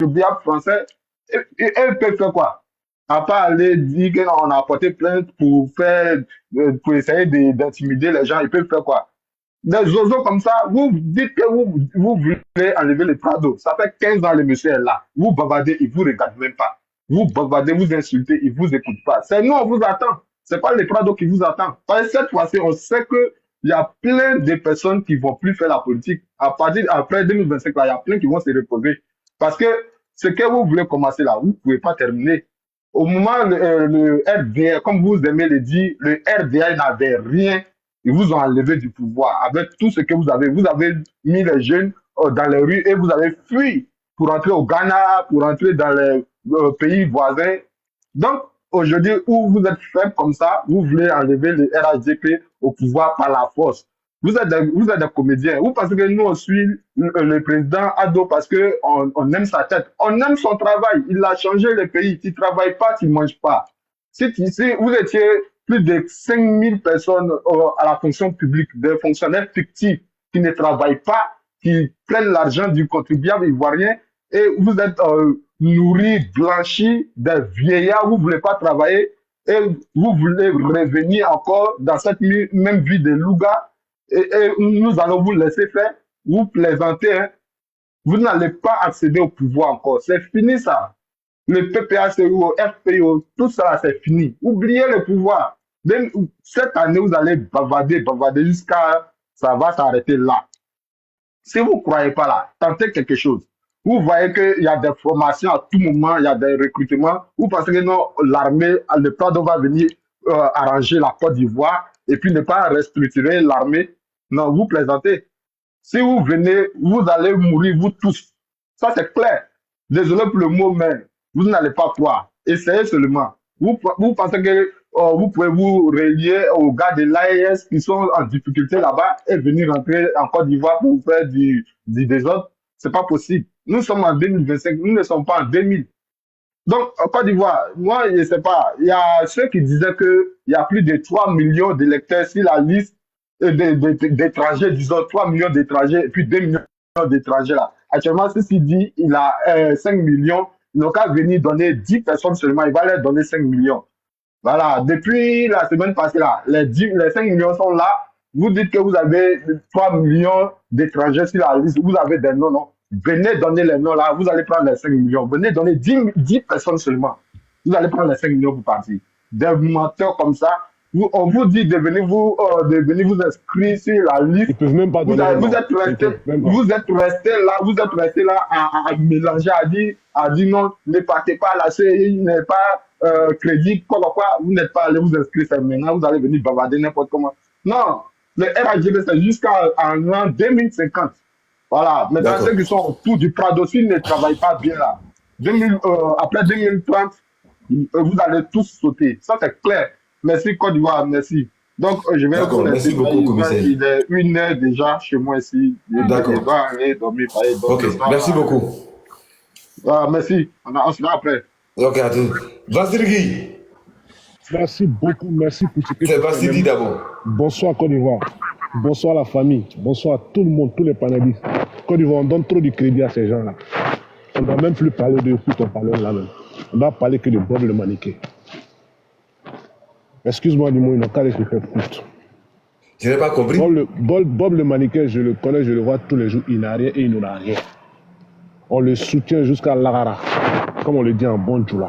contribuable français, elles peuvent faire quoi? À part aller dire qu'on a apporté plainte pour essayer d'intimider les gens, ils peuvent faire quoi? Des oiseaux comme ça, vous dites que vous voulez enlever le Prado. Ça fait 15 ans le monsieur est là. Vous bavardez, il vous regarde même pas. Vous bavardez, vous insultez, il vous écoute pas. C'est nous, on vous attend. C'est pas le Prado qui vous attend. Parce que cette fois-ci, on sait que il y a plein de personnes qui vont plus faire la politique. À partir après 2025, là, il y a plein qui vont se reposer. Parce que ce que vous voulez commencer là, vous ne pouvez pas terminer. Au moment, le RDA, comme vous aimez le dire, le RDA n'avait rien. Ils vous ont enlevé du pouvoir avec tout ce que vous avez. Vous avez mis les jeunes dans les rues et vous avez fui pour entrer au Ghana, pour entrer dans les pays voisins. Donc, aujourd'hui, où vous êtes faible comme ça, vous voulez enlever le RHDP au pouvoir par la force. Vous êtes des comédiens. Vous pensez que nous, on suit le président Ado parce qu'on aime sa tête. On aime son travail. Il a changé le pays. Tu ne travailles pas, tu ne manges pas. Si vous étiez plus de 5000 personnes à la fonction publique, des fonctionnaires fictifs qui ne travaillent pas, qui prennent l'argent du contribuable ivoirien et vous êtes nourris, blanchis, des vieillards, vous ne voulez pas travailler et vous voulez revenir encore dans cette même vie de Louga et nous allons vous laisser faire, vous plaisantez, hein. Vous n'allez pas accéder au pouvoir encore. C'est fini ça. Le PPACO, FPO, tout ça, c'est fini. Oubliez le pouvoir. Même cette année, vous allez bavarder jusqu'à ça va s'arrêter là. Si vous ne croyez pas là, tentez quelque chose. Vous voyez qu'il y a des formations à tout moment, il y a des recrutements. Vous pensez que non, l'armée, le Prado va venir arranger la Côte d'Ivoire et puis ne pas restructurer l'armée. Non, vous plaisantez. Si vous venez, vous allez mourir, vous tous. Ça, c'est clair. Désolé pour le mot, mais vous n'allez pas croire. Essayez seulement. Vous pensez que vous pouvez vous relier aux gars de l'AES qui sont en difficulté là-bas et venir rentrer en Côte d'Ivoire pour faire du désordre. C'est pas possible. Nous sommes en 2025, nous ne sommes pas en 2000. Donc, en Côte d'Ivoire, moi, je ne sais pas, il y a ceux qui disaient qu'il y a plus de 3 millions d'électeurs sur la liste d'étrangers, disons 3 millions d'étrangers, et puis 2 millions d'étrangers là. Actuellement, ceci dit, il a 5 millions, il n'a qu'à venir donner 10 personnes seulement, il va leur donner 5 millions. Voilà, depuis la semaine passée là, les 5 millions sont là. Vous dites que vous avez 3 millions d'étrangers sur la liste, vous avez des noms, non? Venez donner les noms là, vous allez prendre les 5 millions. Venez donner 10 personnes seulement. Vous allez prendre les 5 millions pour partir. Des menteurs comme ça, on vous dit de venir vous inscrire sur la liste. Ils peuvent même pas donner vous êtes resté là à mélanger, à dire non, ne partez pas là, il n'est pas crédit, quoi, vous n'êtes pas allé vous inscrire, c'est maintenant, vous allez venir bavarder n'importe comment. Non, le RHGB, c'est jusqu'en l'an 2050. Voilà, maintenant ceux qui sont autour du Prado, s'ils ne travaillent pas bien là, après 2030, vous allez tous sauter. Ça, c'est clair. Merci Côte d'Ivoire, merci. Donc, je vais vous laisser. Merci beaucoup, commissaire. Il est 1h déjà chez moi ici. D'accord. Je dois aller dormir. Ok, merci beaucoup. Merci. On se voit après. Ok, à tout. Vasirgui. Merci beaucoup, merci pour ce que C'est Vasirgui d'abord. Bonsoir Côte d'Ivoire. Bonsoir la famille. Bonsoir à tout le monde, tous les panélistes. Côte d'Ivoire, on donne trop du crédit à ces gens-là. On ne doit même plus parler de foot, on parle là même. On doit parler que de Bob le Maniquet. Excuse-moi du mot, il n'a qu'à laisser faire foot. Je n'ai pas compris. Bob le Maniquet, je le connais, je le vois tous les jours, il n'a rien et il n'aura rien. On le soutient jusqu'à l'Agara, comme on le dit en bon Djoula.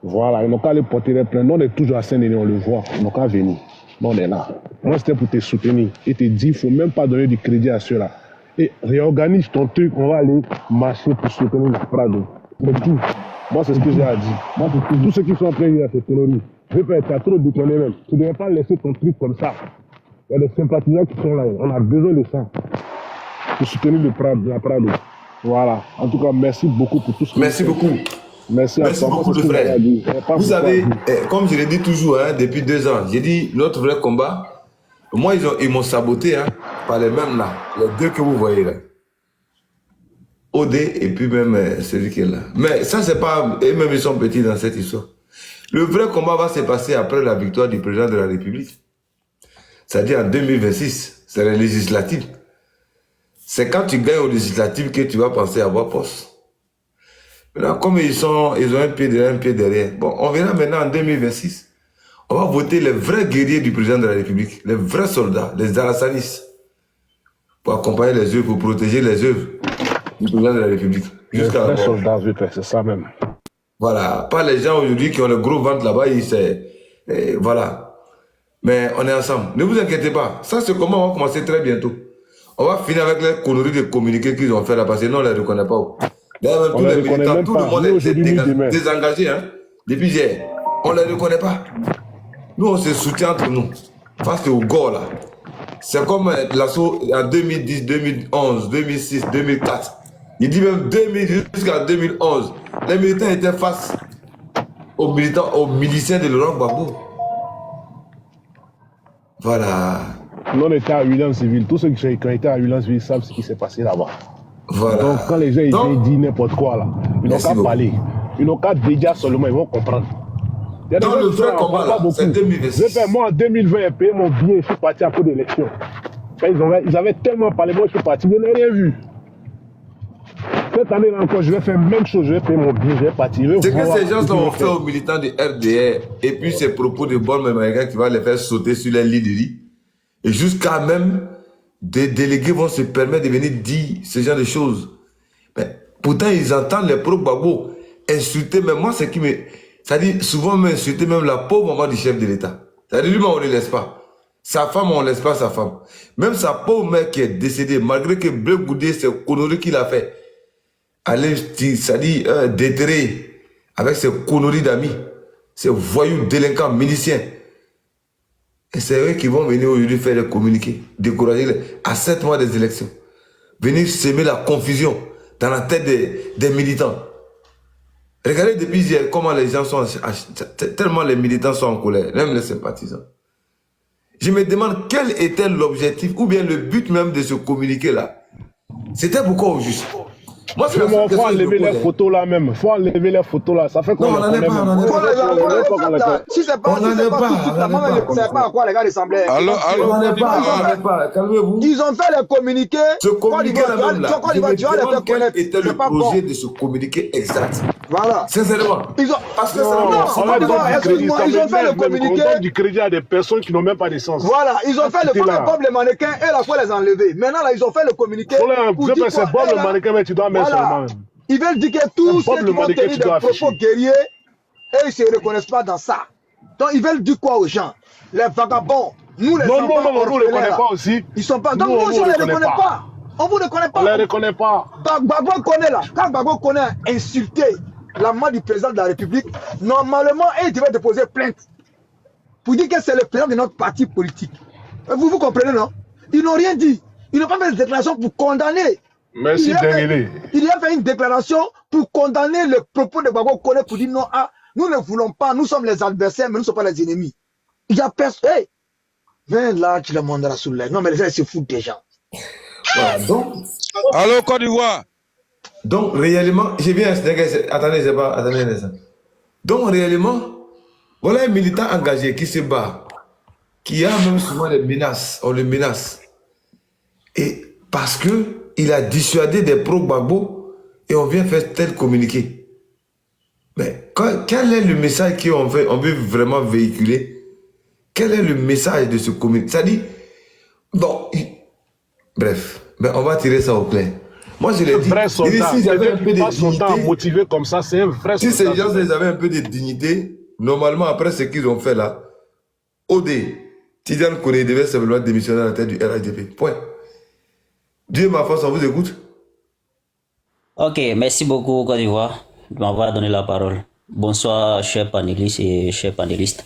Voilà, ils n'ont qu'à aller porter les plaintes. Nous, on est toujours à Saint-Denis, on le voit, ils n'ont qu'à venir. Nous, on est là. Moi, c'était pour te soutenir et te dire, il ne faut même pas donner du crédit à ceux-là. Et réorganise ton truc, on va aller marcher pour soutenir le Prado. Mais tout. Moi, c'est ce que j'ai à dire. Moi, tous ceux qui sont en train de dire cette théorie, je vais pas être trop déconné même. Tu ne devrais pas laisser ton truc comme ça. Il y a des sympathisants qui sont là. On a besoin de ça pour soutenir la Prado. Voilà. En tout cas, merci beaucoup pour tout ce que Merci beaucoup. Merci beaucoup, le frère. Vous savez, comme je l'ai dit toujours, hein, depuis 2 ans, j'ai dit notre vrai combat. Moi, ils m'ont saboté hein, par les mêmes là, les deux que vous voyez là. OD et puis même celui qui est là. Mais ça, c'est pas... Et même ils sont petits dans cette histoire. Le vrai combat va se passer après la victoire du président de la République. C'est-à-dire en 2026. C'est la législative. c'est quand tu gagnes aux législatives que tu vas penser à avoir poste. Maintenant, comme ils ont un pied derrière, un pied derrière. Bon, on verra maintenant en 2026. On va voter les vrais guerriers du président de la République, les vrais soldats, les Alassanis, pour accompagner les œuvres, pour protéger les œuvres du président de la République. Les vrais soldats, c'est ça même. Voilà, pas les gens aujourd'hui qui ont le gros ventre là-bas, voilà. Mais on est ensemble. Ne vous inquiétez pas. Ça, c'est comment on va commencer très bientôt. On va finir avec les conneries de communiquer qu'ils ont fait là, parce que nous, on ne les reconnaît pas. D'ailleurs, tous les militants, tout le monde est désengagé. Hein? Depuis hier, on ne les reconnaît pas. Nous, on se soutient entre nous. Face au gore, là. C'est comme l'assaut en 2010, 2011, 2006, 2004. Il dit même 2000 jusqu'à 2011. Les militants étaient face aux militants, aux miliciens de Laurent Gbagbo. Voilà. Nous, on était à Huilan civil. Tous ceux qui ont été à Huilan civil savent ce qui s'est passé là-bas. Voilà. Donc, quand les gens disent n'importe quoi, là, ils n'ont qu'à parler. Ils n'ont qu'à déjà seulement, ils vont comprendre. Dans le vrai combat, là, c'est 2026. Moi, en 2020, j'ai payé mon billet, je suis parti à cause de l'élection. Ils avaient tellement parlé, moi, je suis parti, je n'ai rien vu. Cette année-là encore, je vais faire la même chose, je vais payer mon billet, je vais partir. C'est que ces gens ont fait aux militants du RDR, et puis ces propos de bon américain qui va les faire sauter sur les lits de lit. Et jusqu'à même, des délégués vont se permettre de venir dire ce genre de choses. Mais pourtant, ils entendent les pro-Gbagbo insulter, mais moi, c'est qui me... C'est-à-dire, souvent, m'insulter même la pauvre maman du chef de l'État. C'est-à-dire, lui, on ne le laisse pas. Sa femme, on ne laisse pas sa femme. Même sa pauvre mère qui est décédée, malgré que Bleu Goudé, c'est conneries qu'il a fait. Aller, c'est-à-dire, déterrer avec ses conneries d'amis, ces voyous délinquants, miliciens. Et c'est eux qui vont venir aujourd'hui faire les communiqués, décourager à 7 mois des élections. Venir semer la confusion dans la tête des militants. Regardez depuis hier comment les gens sont... Tellement les militants sont en colère, même les sympathisants. Je me demande quel était l'objectif ou bien le but même de ce communiqué-là. C'était pourquoi au juste. Moi, c'est il faut enlever les photos là même. Il faut enlever les photos là. Ça fait qu'on on n'en est pas. Si c'est pas moi, je ne sais pas à quoi les gars ressemblaient. Calmez-vous. Ils ont fait le communiqué. Ce communiqué-là même là, je me demande quel était le projet de ce communiqué exact. Voilà. Sincèrement. Parce que ils ont fait le communiqué. On donne du crédit à des personnes qui n'ont même pas de sens. Voilà. Ils ont fait le communiqué comme les mannequins et la fois les enlever. Maintenant là, ils ont fait le communiqué. C'est bon le mannequin, mais tu dois mettre seulement. Ils veulent dire que tous ceux qui vont tenir des propos guerriers, et ils ne se reconnaissent pas dans ça. Donc ils veulent dire quoi aux gens? Les vagabonds, nous les enfants, on ne les reconnaît pas aussi. Ils sont pas. Donc nous aussi on ne les reconnaît pas. On vous reconnaît pas. On ne les reconnaît pas. Gbagbo connaît là. Quand Gbagbo connaît insulter la main du président de la République, normalement il devait déposer plainte pour dire que c'est le président de notre parti politique. Vous comprenez, non? Ils n'ont rien dit. Ils n'ont pas fait de déclaration pour condamner. Merci Dengele. Il a fait une déclaration pour condamner le propos de Gbagbo Kone pour dire non, nous ne voulons pas, nous sommes les adversaires, mais nous ne sommes pas les ennemis. Il y a personne. Hey, viens là, tu le mandaras sous l'air. Non, mais les gens se foutent des gens. Voilà, donc. Allô, Côte d'Ivoire. Donc, réellement, j'ai bien. Attendez, attendez un instant. Donc, réellement, voilà un militant engagé qui se bat, qui a même souvent des menaces, on le menace. Et parce que il a dissuadé des pro-Gbagbo et on vient faire tel communiqué. Mais quel est le message qu'on veut vraiment véhiculer? Quel est le message de ce communiqué? Ça dit, bon, bref, mais on va tirer ça au clair. Moi, je l'ai dit, si j'avais un peu de dignité, motivé comme ça, c'est un vrai si ces gens avaient un peu de dignité, normalement, après ce qu'ils ont fait là, OD, Tidiane Kone devait simplement démissionner à la tête du RHDP. Point. Dieu ma force, on vous écoute. Ok, merci beaucoup Côte d'Ivoire de m'avoir donné la parole. Bonsoir chers panélistes et chers panélistes.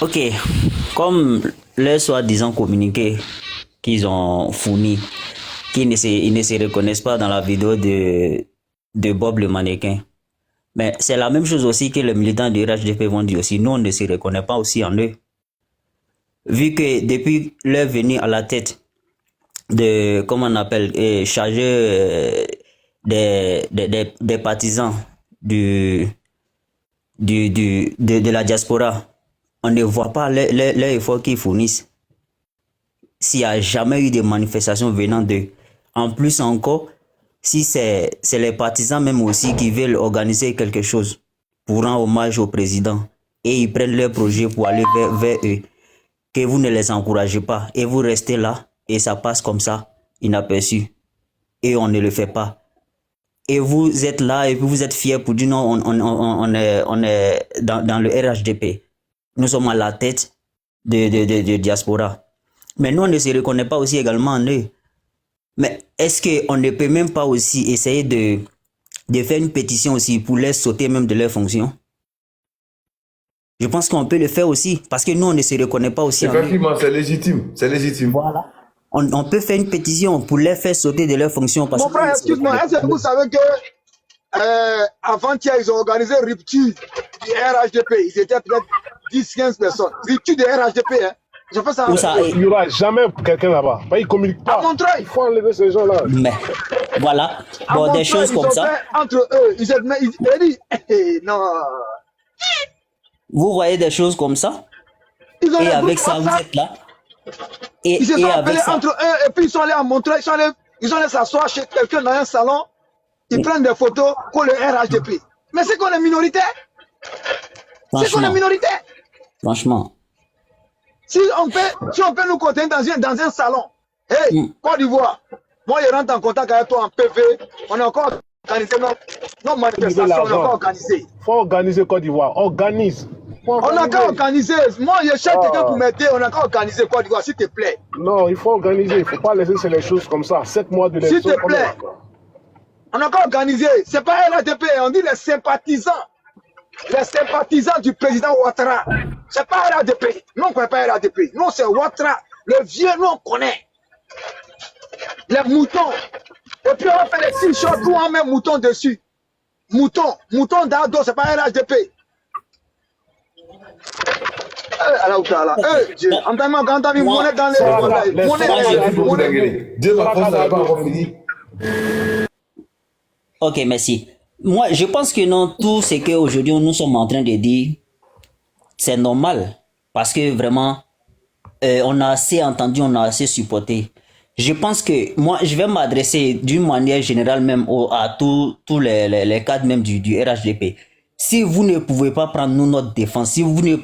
Ok, comme les soi-disant communiqués qu'ils ont fournis, ils ne se reconnaissent pas dans la vidéo de Bob le mannequin. Mais c'est la même chose aussi que les militants du RHDP vont dire aussi. Nous, on ne se reconnaît pas aussi en eux. Vu que depuis leur venue à la tête de, comment on appelle, chargé des partisans de la diaspora, on ne voit pas les efforts qu'ils fournissent. s'il n'y a jamais eu de manifestations venant d'eux. En plus encore, si c'est les partisans même aussi qui veulent organiser quelque chose pour rendre hommage au président et ils prennent leur projet pour aller vers eux, que vous ne les encouragez pas et vous restez là et ça passe comme ça, inaperçu. Et on ne le fait pas. Et vous êtes là et puis vous êtes fiers pour dire non, on est dans le RHDP. Nous sommes à la tête de diaspora. Mais nous, on ne se reconnaît pas aussi également en eux. Mais est-ce qu'on ne peut même pas aussi essayer de faire une pétition aussi pour les sauter même de leurs fonctions? Je pense qu'on peut le faire aussi, parce que nous, on ne se reconnaît pas aussi en eux. Effectivement, c'est légitime. C'est légitime. Voilà. On peut faire une pétition pour les faire sauter de leurs fonctions. Parce Mon frère, excuse-moi, est-ce que vous savez que avant-hier, ils ont organisé une rupture du RHDP. Ils étaient peut-être 10-15 personnes. Rupture du RHDP, hein. J'ai fait ça. Il n'y aura jamais quelqu'un là-bas. Ils ne communiquent pas. À Montreuil. Il faut enlever ces gens-là. Mais voilà. Bon, des choses comme ça. Entre eux, ils dit, non. Vous voyez des choses comme ça. Et avec ça, vous êtes là. Ils se sont appelés entre eux et puis ils sont allés à Montreuil. Ils sont allés s'asseoir chez quelqu'un dans un salon. Ils prennent des photos pour le RHDP. Mais c'est qu'on est minoritaire. C'est qu'on est minoritaire. Franchement. Si on peut nous contenir dans un salon, hey, Côte d'Ivoire, moi je rentre en contact avec toi en PV, on a encore organisé nos manifestations, on a encore organisé. Il faut organiser Côte d'Ivoire, organise. On a encore organisé, moi je cherche quelqu'un pour m'aider, on a encore organisé Côte d'Ivoire, s'il te plaît. Non, il faut organiser, il ne faut pas laisser les choses comme ça, 7 mois de l'élection. S'il te plaît, on a encore organisé, c'est pas RHDP, on dit les sympathisants. Les sympathisants du président Ouattara. C'est pas RHDP. Nous, on ne connaît pas RHDP. Nous, c'est Ouattara. Le vieux, nous, on connaît. Les moutons. Et puis, on va faire les t-shirts où on met mouton dessus. Mouton. Mouton d'Ado, c'est pas RHDP. Alors, Dieu. Monnaie dans les... Ok, merci. Moi, je pense que non, tout ce qu'aujourd'hui nous sommes en train de dire, c'est normal. Parce que vraiment, on a assez entendu, on a assez supporté. Je pense que moi, je vais m'adresser d'une manière générale même à tous les cadres même du RHDP. Si vous ne pouvez pas prendre nous notre défense, si vous ne pouvez